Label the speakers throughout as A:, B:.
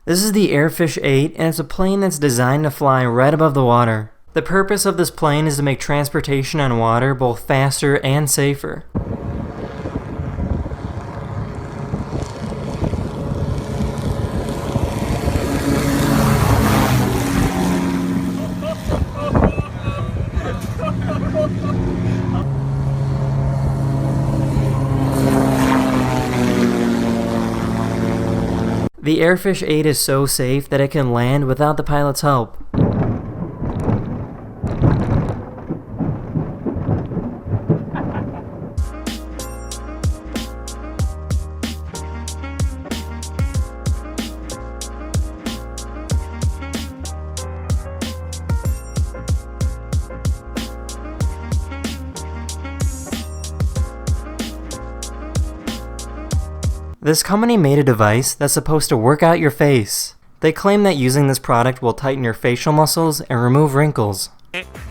A: This is the Airfish 8, and it's a plane that's designed to fly right above the water. The purpose of this plane is to make transportation on water both faster and safer. The Airfish 8 is so safe that it can land without the pilot's help. This company made a device that's supposed to work out your face. They claim that using this product will tighten your facial muscles and remove wrinkles.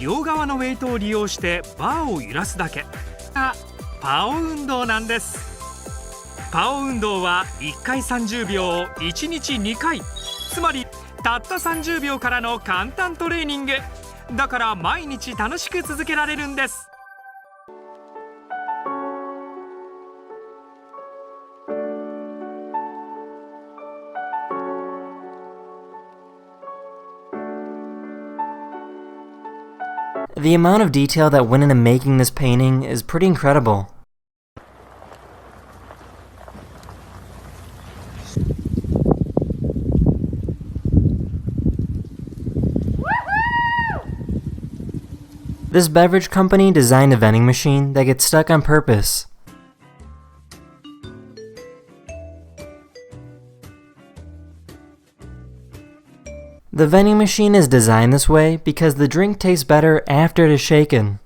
B: 両側のウェイトを利用してバーを揺らすだけがパオ運動なんです。パオ運動は1回30秒を1日2回、つまりたった30秒からの簡単トレーニングだから毎日楽しく続けられるんです。
A: The amount of detail that went into making this painting is pretty incredible. This beverage company designed a vending machine that gets stuck on purpose. The vending machine is designed this way because the drink tastes better after it is shaken.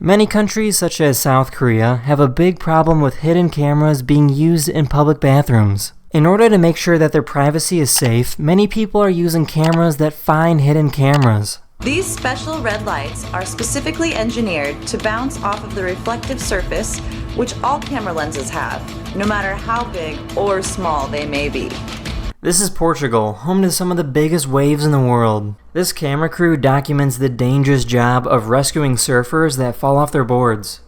A: Many countries such as South Korea have a big problem with hidden cameras being used in public bathrooms. In order to make sure that their privacy is safe, many people are using cameras that find hidden cameras.
C: These special red lights are specifically engineered to bounce off of the reflective surface, which all camera lenses have, no matter how big or small they may be.
A: This is Portugal, home to some of the biggest waves in the world. This camera crew documents the dangerous job of rescuing surfers that fall off their boards.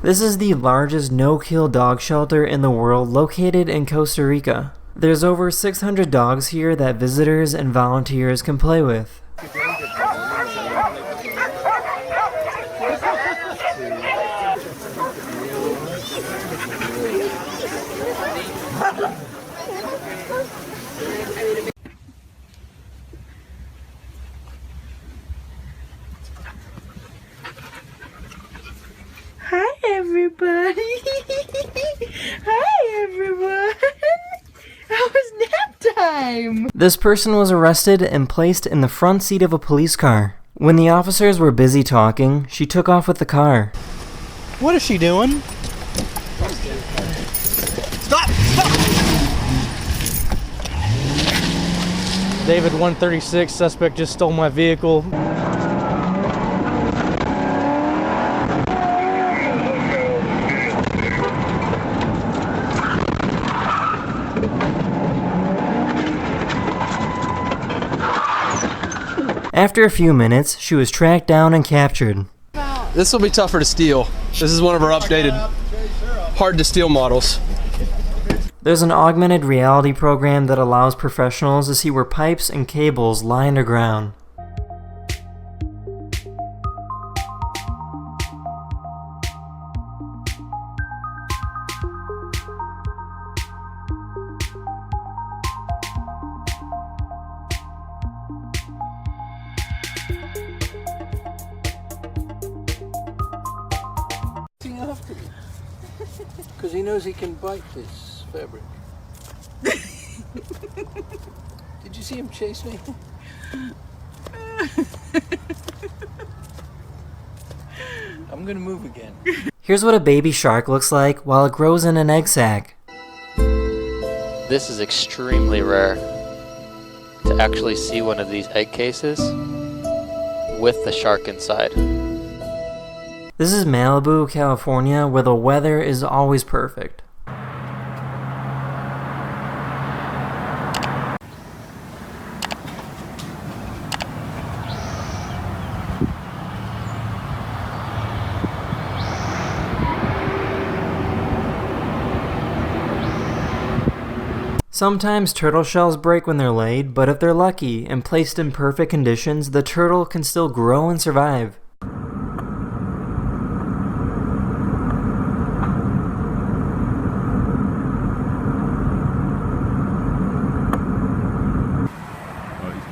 A: This is the largest no-kill dog shelter in the world, located in Costa Rica. There's over 600 dogs here that visitors and volunteers can play with.
D: Hi everybody! Hi everyone! How was nap time?
A: This person was arrested and placed in the front seat of a police car. When the officers were busy talking, she took off with the car.
E: What is she doing? Stop! Stop! David 136, suspect just stole my vehicle.
A: After a few minutes, she was tracked down and captured.
F: This will be tougher to steal. This is one of our updated, hard to steal models.
A: There's an augmented reality program that allows professionals to see where pipes and cables lie underground.
F: After me because he knows he can bite this fabric. Did you see him chase me? I'm gonna move again.
A: Here's what a baby shark looks like while it grows in an egg sac.
G: This is extremely rare to actually see one of these egg cases with the shark inside.
A: This is Malibu, California, where the weather is always perfect. Sometimes turtle shells break when they're laid, but if they're lucky and placed in perfect conditions, the turtle can still grow and survive.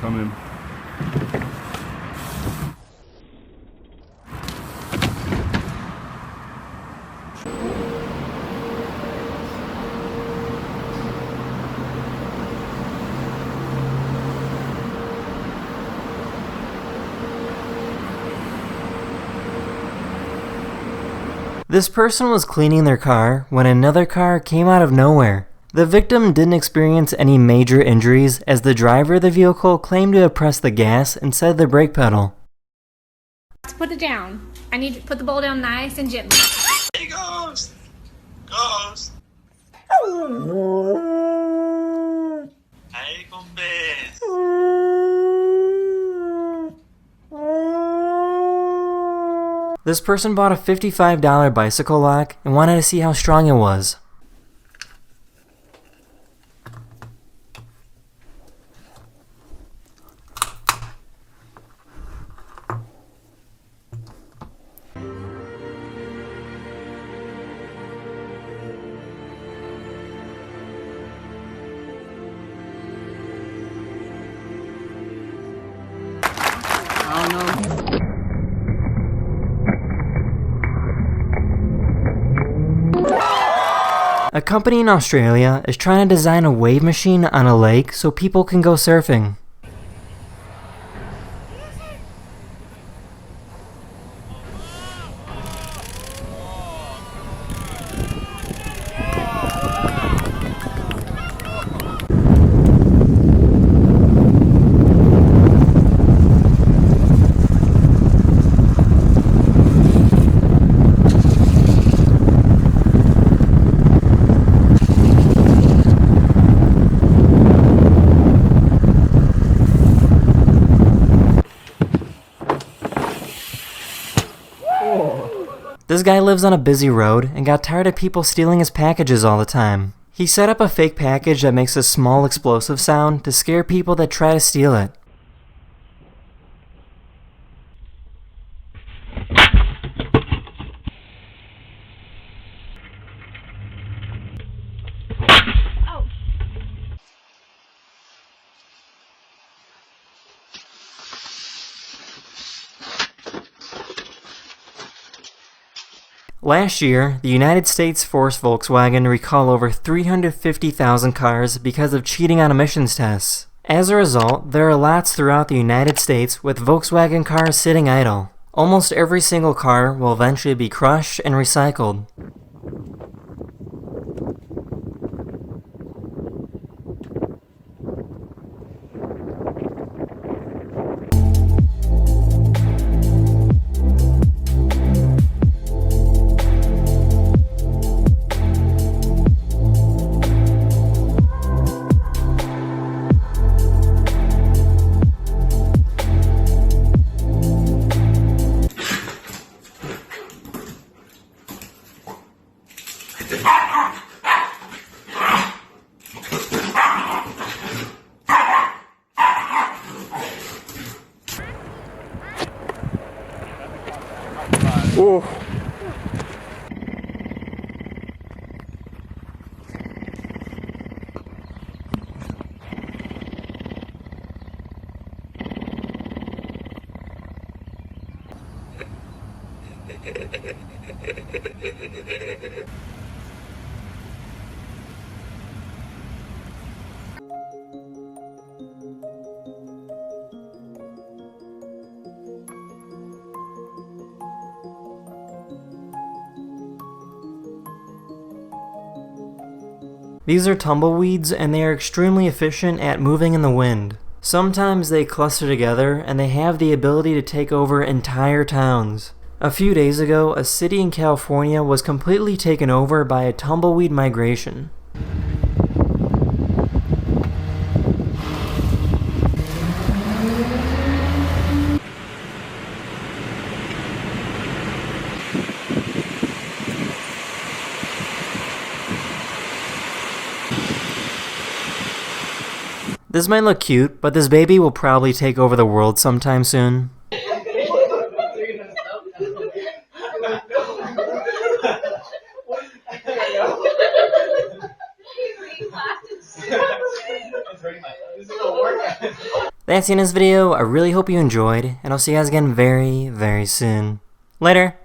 H: Coming.
A: This person was cleaning their car when another car came out of nowhere. The victim didn't experience any major injuries as the driver of the vehicle claimed to have pressed the gas instead of the brake pedal.
I: Put it down. I need to put the bowl down nice and gently.
J: Hey, Ghost! Ghost! Hey, compes!
A: This person bought a $55 bicycle lock and wanted to see how strong it was. A company in Australia is trying to design a wave machine on a lake so people can go surfing. This guy lives on a busy road and got tired of people stealing his packages all the time. He set up a fake package that makes a small explosive sound to scare people that try to steal it. Last year, the United States forced Volkswagen to recall over 350,000 cars because of cheating on emissions tests. As a result, there are lots throughout the United States with Volkswagen cars sitting idle. Almost every single car will eventually be crushed and recycled.
E: Whoa.
A: These are tumbleweeds, and they are extremely efficient at moving in the wind. Sometimes they cluster together, and they have the ability to take over entire towns. A few days ago, a city in California was completely taken over by a tumbleweed migration. This might look cute, but this baby will probably take over the world sometime soon. That's the end of this video. I really hope you enjoyed, and I'll see you guys again very, very soon. Later!